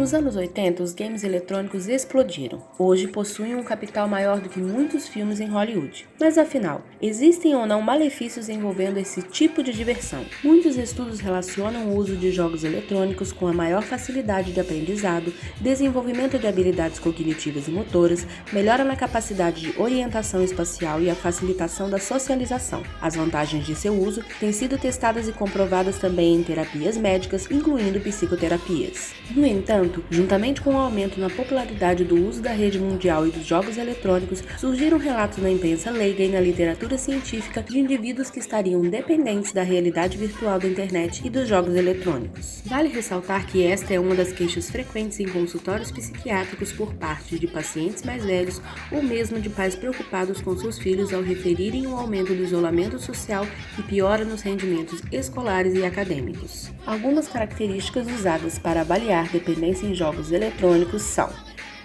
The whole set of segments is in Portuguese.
Nos anos 80, os games eletrônicos explodiram. Hoje possuem um capital maior do que muitos filmes em Hollywood. Mas afinal, existem ou não malefícios envolvendo esse tipo de diversão? Muitos estudos relacionam o uso de jogos eletrônicos com a maior facilidade de aprendizado, desenvolvimento de habilidades cognitivas e motoras, melhora na capacidade de orientação espacial e a facilitação da socialização. As vantagens de seu uso têm sido testadas e comprovadas também em terapias médicas, incluindo psicoterapias. No entanto, juntamente com o aumento na popularidade do uso da rede mundial e dos jogos eletrônicos, surgiram relatos na imprensa leiga e na literatura científica de indivíduos que estariam dependentes da realidade virtual da internet e dos jogos eletrônicos. Vale ressaltar que esta é uma das queixas frequentes em consultórios psiquiátricos por parte de pacientes mais velhos ou mesmo de pais preocupados com seus filhos ao referirem o aumento do isolamento social e piora nos rendimentos escolares e acadêmicos. Algumas características usadas para avaliar dependência em jogos eletrônicos são: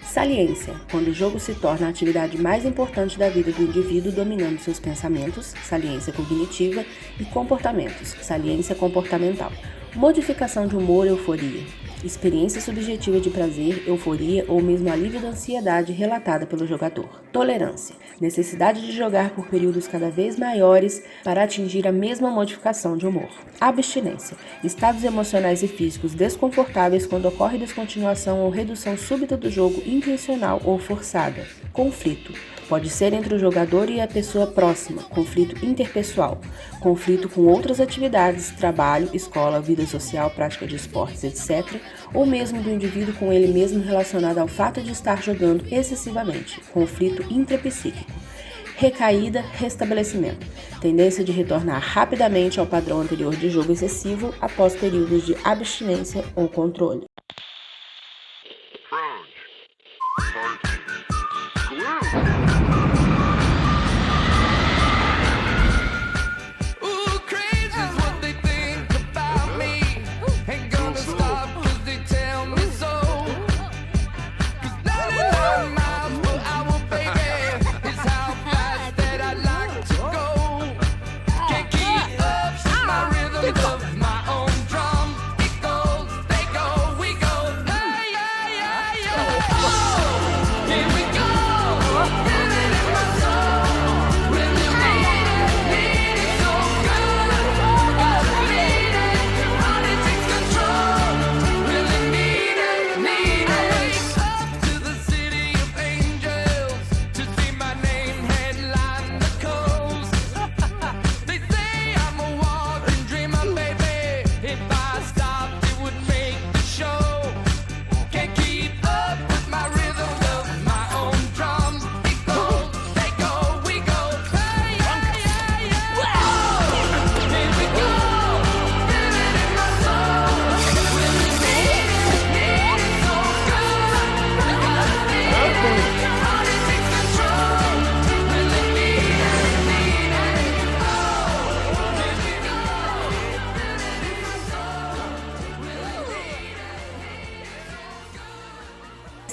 saliência, quando o jogo se torna a atividade mais importante da vida do indivíduo, dominando seus pensamentos, saliência cognitiva, e comportamentos, saliência comportamental. Modificação de humor, euforia. Experiência subjetiva de prazer, euforia ou mesmo alívio da ansiedade relatada pelo jogador. Tolerância. Necessidade de jogar por períodos cada vez maiores para atingir a mesma modificação de humor. Abstinência. Estados emocionais e físicos desconfortáveis quando ocorre descontinuação ou redução súbita do jogo intencional ou forçada. Conflito. Pode ser entre o jogador e a pessoa próxima, conflito interpessoal, conflito com outras atividades, trabalho, escola, vida social, prática de esportes, etc., ou mesmo do indivíduo com ele mesmo relacionado ao fato de estar jogando excessivamente, conflito intrapsíquico. Recaída, restabelecimento, tendência de retornar rapidamente ao padrão anterior de jogo excessivo após períodos de abstinência ou controle.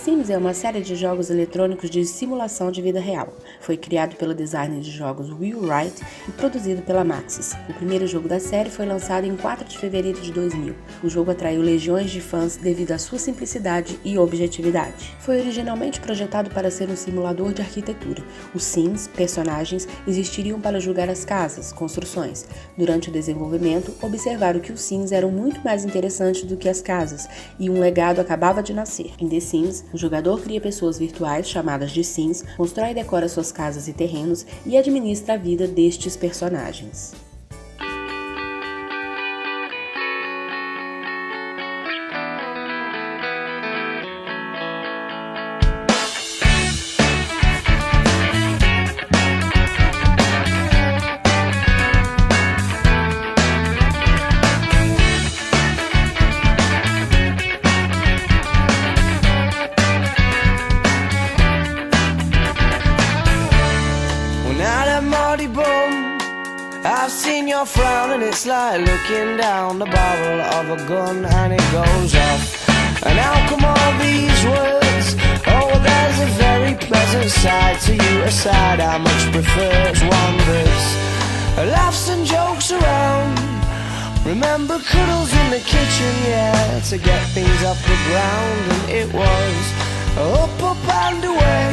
Sims é uma série de jogos eletrônicos de simulação de vida real. Foi criado pelo designer de jogos Will Wright e produzido pela Maxis. O primeiro jogo da série foi lançado em 4 de fevereiro de 2000. O jogo atraiu legiões de fãs devido à sua simplicidade e objetividade. Foi originalmente projetado para ser um simulador de arquitetura. Os Sims, personagens, existiriam para julgar as casas, construções. Durante o desenvolvimento, observaram que os Sims eram muito mais interessantes do que as casas, e um legado acabava de nascer. Em The Sims, o jogador cria pessoas virtuais, chamadas de Sims, constrói e decora suas casas e terrenos e administra a vida destes personagens. I've seen your frown and it's like looking down the barrel of a gun and it goes off. And how come all these words? Oh, there's a very pleasant side to you, a side I much prefer. It's one that's laughs and jokes around, Remember cuddles in the kitchen, yeah, to get things off the ground, and it was up and away.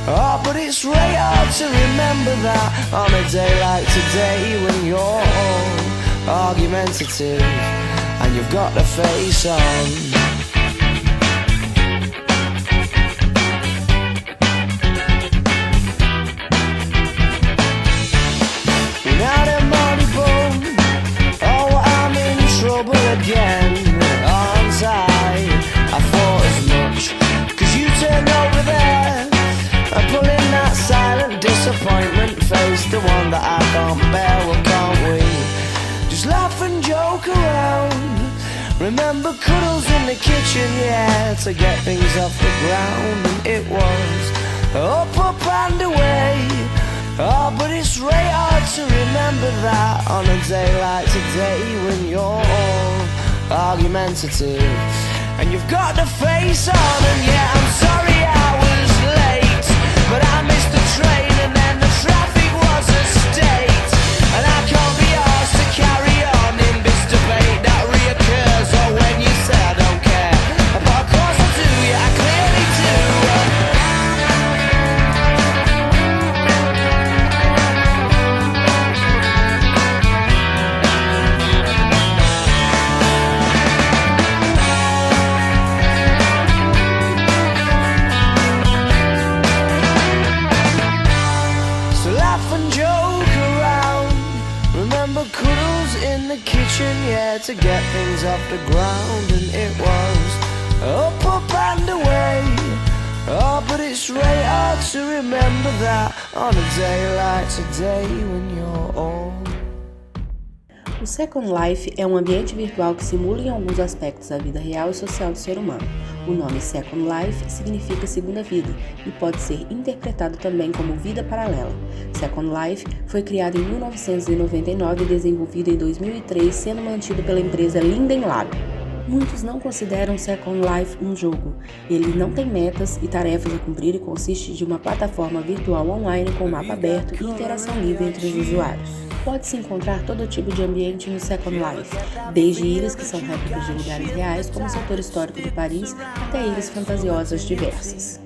Oh, but it's really hard to remember that on a day like today, when you're all argumentative and you've got the face on. Again, aren't I thought as much, 'cause you turned over there and pulling that silent disappointment face, the one that I can't bear. Well, can't we just laugh and joke around? Remember cuddles in the kitchen, yeah, to get things off the ground, and it was up and away. Oh, but it's really hard to remember that on a day like today, when you're all argumentative and you've got the face on. And yeah, I'm sorry I was late, but I missed the train and then the traffic was a state, and I can't be asked to carry on in this debate that reoccurs. Or when you say I don't care, but of course I do, yeah, I clearly do. Yeah, to get things off the ground, and it was up and away. Oh, but it's really hard to remember that on a day like today, when you're all. O Second Life é um ambiente virtual que simula em alguns aspectos a vida real e social do ser humano. O nome Second Life significa segunda vida e pode ser interpretado também como vida paralela. Second Life foi criado em 1999 e desenvolvido em 2003, sendo mantido pela empresa Linden Lab. Muitos não consideram Second Life um jogo. Ele não tem metas e tarefas a cumprir e consiste de uma plataforma virtual online com mapa aberto e interação livre entre os usuários. Pode-se encontrar todo tipo de ambiente no Second Life, desde ilhas que são réplicas de lugares reais, como o setor histórico de Paris, até ilhas fantasiosas diversas.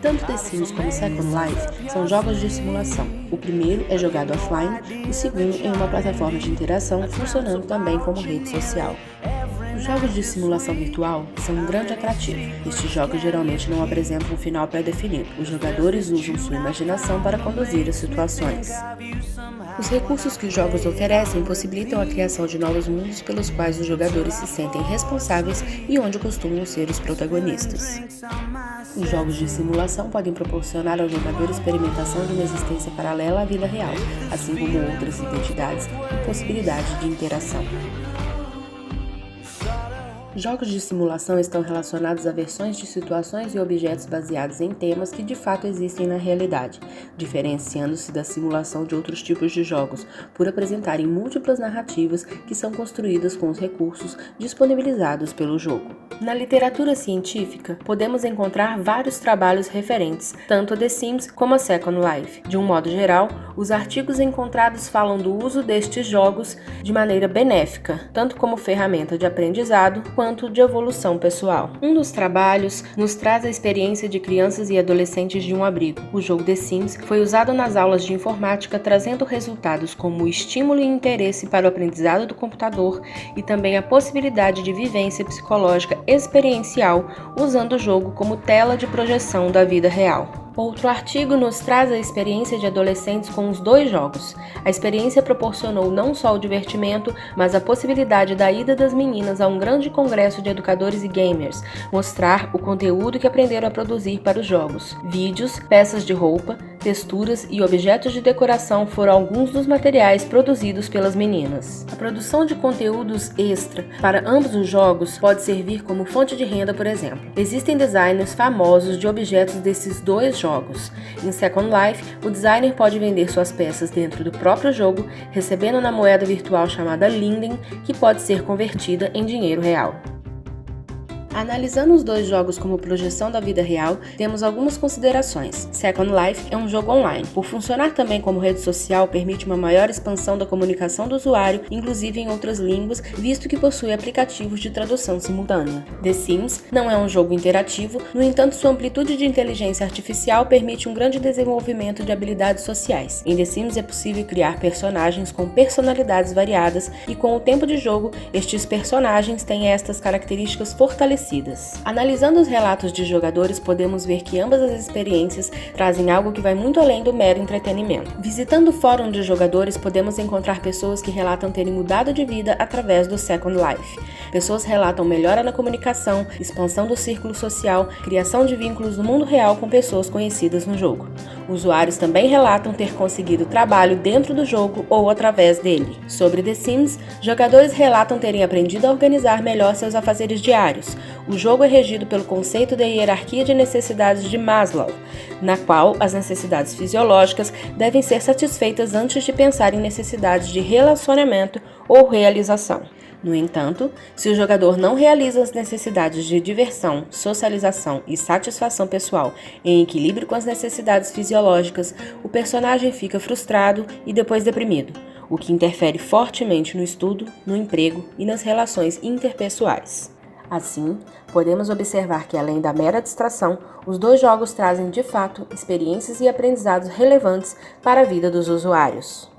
Tanto The Sims como Second Life são jogos de simulação. O primeiro é jogado offline, o segundo em uma plataforma de interação, funcionando também como rede social. Os jogos de simulação virtual são um grande atrativo. Estes jogos geralmente não apresentam um final pré-definido. Os jogadores usam sua imaginação para conduzir as situações. Os recursos que os jogos oferecem possibilitam a criação de novos mundos pelos quais os jogadores se sentem responsáveis e onde costumam ser os protagonistas. Os jogos de simulação podem proporcionar ao jogador experimentação de uma existência paralela à vida real, assim como outras identidades e possibilidades de interação. Jogos de simulação estão relacionados a versões de situações e objetos baseados em temas que de fato existem na realidade, diferenciando-se da simulação de outros tipos de jogos, por apresentarem múltiplas narrativas que são construídas com os recursos disponibilizados pelo jogo. Na literatura científica, podemos encontrar vários trabalhos referentes, tanto a The Sims como a Second Life. De um modo geral, os artigos encontrados falam do uso destes jogos de maneira benéfica, tanto como ferramenta de aprendizado, quanto de evolução pessoal. Um dos trabalhos nos traz a experiência de crianças e adolescentes de um abrigo. O jogo The Sims foi usado nas aulas de informática, trazendo resultados como estímulo e interesse para o aprendizado do computador e também a possibilidade de vivência psicológica experiencial, usando o jogo como tela de projeção da vida real. Outro artigo nos traz a experiência de adolescentes com os dois jogos. A experiência proporcionou não só o divertimento, mas a possibilidade da ida das meninas a um grande congresso de educadores e gamers, mostrar o conteúdo que aprenderam a produzir para os jogos. Vídeos, peças de roupa, texturas e objetos de decoração foram alguns dos materiais produzidos pelas meninas. A produção de conteúdos extra para ambos os jogos pode servir como fonte de renda, por exemplo. Existem designers famosos de objetos desses dois jogos. Em Second Life, o designer pode vender suas peças dentro do próprio jogo, recebendo na moeda virtual chamada Linden, que pode ser convertida em dinheiro real. Analisando os dois jogos como projeção da vida real, temos algumas considerações. Second Life é um jogo online. Por funcionar também como rede social, permite uma maior expansão da comunicação do usuário, inclusive em outras línguas, visto que possui aplicativos de tradução simultânea. The Sims não é um jogo interativo, no entanto, sua amplitude de inteligência artificial permite um grande desenvolvimento de habilidades sociais. Em The Sims é possível criar personagens com personalidades variadas e, com o tempo de jogo, estes personagens têm estas características fortalecidas. Analisando os relatos de jogadores, podemos ver que ambas as experiências trazem algo que vai muito além do mero entretenimento. Visitando o fórum de jogadores, podemos encontrar pessoas que relatam terem mudado de vida através do Second Life. Pessoas relatam melhora na comunicação, expansão do círculo social, criação de vínculos no mundo real com pessoas conhecidas no jogo. Usuários também relatam ter conseguido trabalho dentro do jogo ou através dele. Sobre The Sims, jogadores relatam terem aprendido a organizar melhor seus afazeres diários. O jogo é regido pelo conceito de hierarquia de necessidades de Maslow, na qual as necessidades fisiológicas devem ser satisfeitas antes de pensar em necessidades de relacionamento ou realização. No entanto, se o jogador não realiza as necessidades de diversão, socialização e satisfação pessoal em equilíbrio com as necessidades fisiológicas, o personagem fica frustrado e depois deprimido, o que interfere fortemente no estudo, no emprego e nas relações interpessoais. Assim, podemos observar que, além da mera distração, os dois jogos trazem, de fato, experiências e aprendizados relevantes para a vida dos usuários.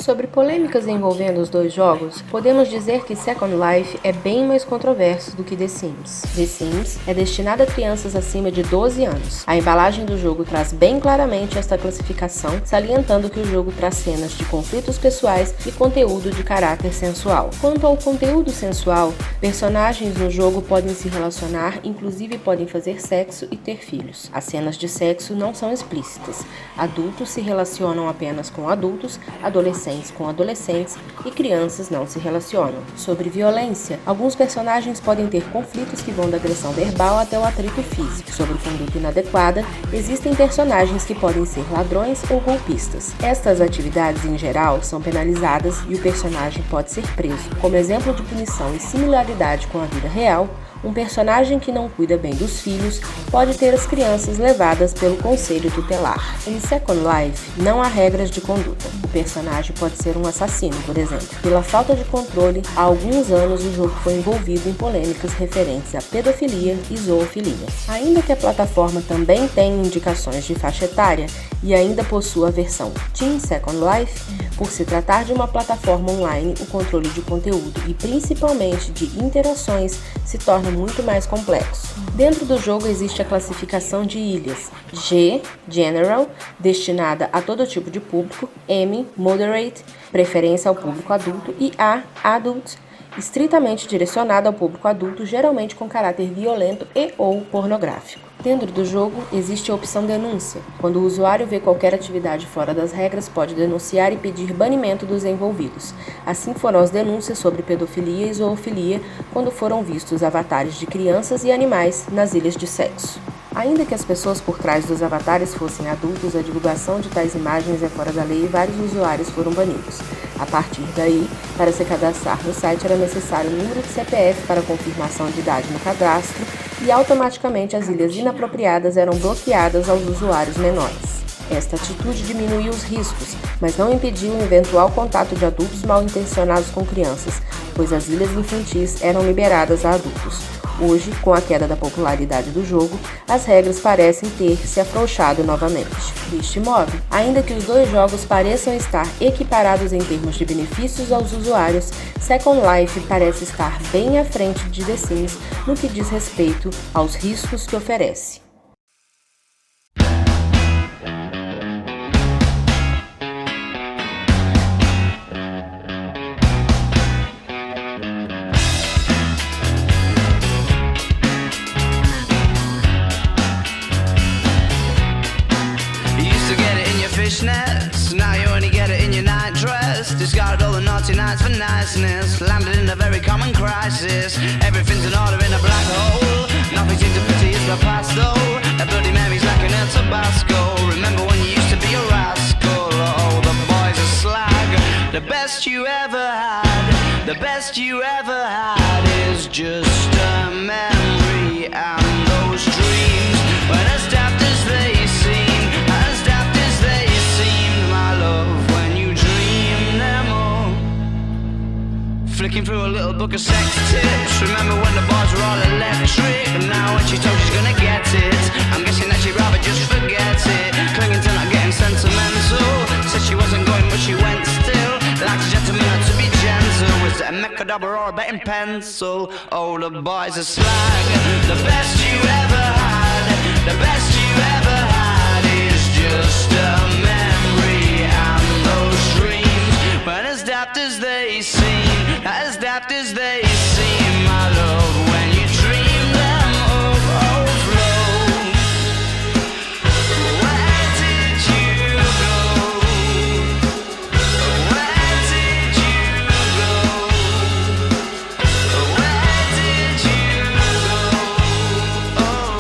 Sobre polêmicas envolvendo os dois jogos, podemos dizer que Second Life é bem mais controverso do que The Sims. The Sims é destinado a crianças acima de 12 anos. A embalagem do jogo traz bem claramente esta classificação, salientando que o jogo traz cenas de conflitos pessoais e conteúdo de caráter sensual. Quanto ao conteúdo sensual, personagens no jogo podem se relacionar, inclusive podem fazer sexo e ter filhos. As cenas de sexo não são explícitas. Adultos se relacionam apenas com adultos, adolescentes com adolescentes e crianças não se relacionam. Sobre violência, alguns personagens podem ter conflitos que vão da agressão verbal até o atrito físico. Sobre conduta inadequada, existem personagens que podem ser ladrões ou golpistas. Estas atividades, em geral, são penalizadas e o personagem pode ser preso. Como exemplo de punição e similaridade com a vida real, um personagem que não cuida bem dos filhos pode ter as crianças levadas pelo conselho tutelar. Em Second Life, não há regras de conduta. O personagem pode ser um assassino, por exemplo. Pela falta de controle, há alguns anos o jogo foi envolvido em polêmicas referentes à pedofilia e zoofilia. Ainda que a plataforma também tenha indicações de faixa etária e ainda possua a versão Teen Second Life, por se tratar de uma plataforma online, o controle de conteúdo e principalmente de interações se torna muito mais complexo. Dentro do jogo existe a classificação de ilhas: G, General, destinada a todo tipo de público; M, Moderate, preferência ao público adulto; e A, Adult, estritamente direcionada ao público adulto, geralmente com caráter violento e ou pornográfico. Dentro do jogo, existe a opção denúncia. Quando o usuário vê qualquer atividade fora das regras, pode denunciar e pedir banimento dos envolvidos. Assim foram as denúncias sobre pedofilia e zoofilia quando foram vistos avatares de crianças e animais nas ilhas de sexo. Ainda que as pessoas por trás dos avatares fossem adultos, a divulgação de tais imagens é fora da lei e vários usuários foram banidos. A partir daí, para se cadastrar no site era necessário o número de CPF para confirmação de idade no cadastro e automaticamente as ilhas inapropriadas eram bloqueadas aos usuários menores. Esta atitude diminuiu os riscos, mas não impediu o eventual contato de adultos mal intencionados com crianças, pois as ilhas infantis eram liberadas a adultos. Hoje, com a queda da popularidade do jogo, as regras parecem ter se afrouxado novamente. Deste modo, ainda que os dois jogos pareçam estar equiparados em termos de benefícios aos usuários, Second Life parece estar bem à frente de The Sims no que diz respeito aos riscos que oferece. Fishnets, now you only get it in your night dress. Discarded all the naughty nights for niceness. Landed in a very common crisis. Everything's in order in a black hole. Nothing seems to pity is the past though. A Bloody Mary's like an El Tabasco. Remember when you used to be a rascal? Oh, the boys are slag, the best you ever had. The best you ever had is just a memory. And those dreams, when as daft as they seem, as daft as they seemed, my love, when you dream them all. Flicking through a little book of sex tips. Remember when the bars were all electric? And now when she told she's gonna get it, I'm guessing that she'd rather just forget it. Clinging to not getting sentimental. Said she wasn't going but she went still. Like a gentleman had to be gentle. Was it a Mechadabra or a betting pencil? Oh, the boys are slag. The best you ever had, the best you ever had is just a memory. And those dreams, when as daft as they seem, as daft as they seem, my love, when you dream them up, oh flow. Where did you go? Where did you go? Where did you go? Oh.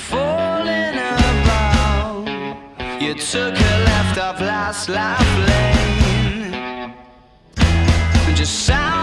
Falling about, you took a left off last life lane, just sound